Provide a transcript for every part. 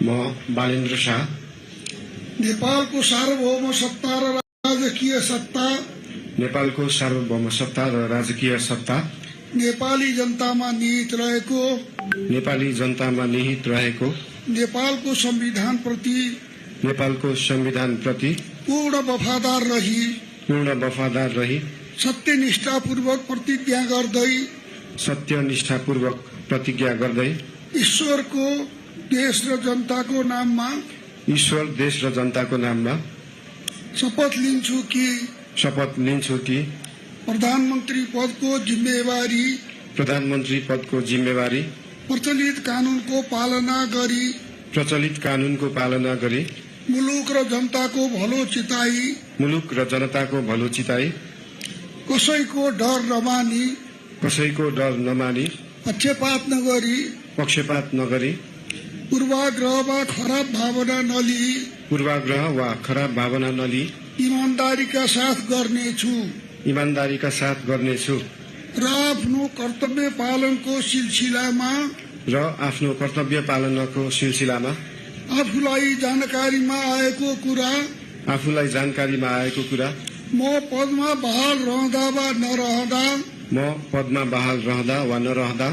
म बालेन्द्र शाह नेपालको सार्वभौम सत्ता र राजकीय सत्ता नेपाली जनतामा निहित रहेको नेपालको संविधान प्रति पूर्ण वफादार रही सत्यनिष्ठापूर्वक प्रतिज्ञा गर्दै ईश्वर, देश र जनताको नाममा शपथ लिन्छु कि प्रधानमन्त्री पदको जिम्मेवारी प्रचलित कानूनको पालना गरी मुलुक र जनताको भलो चिताई कसैको डर नमानी पक्षपात नगरी पूर्वाग्रह वा खराब भावना नलिई ईमानदारीका साथ गर्नेछु र आफ्नो कर्तव्य पालनको सिलसिलामा आफूलाई जानकारीमा आएको कुरा म पदमा बहाल रहँदा वा नरहँदा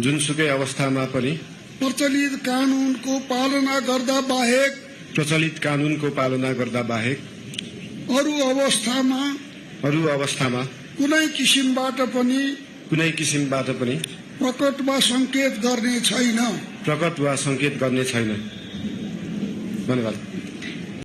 जुनसुकै अवस्थामा पनि प्रचलित कानूनको पालना गर्दा बाहेक अरू अवस्थामा कुनै किसिमबाट पनि प्रकट वा संकेत गर्ने छैन। धन्यवाद।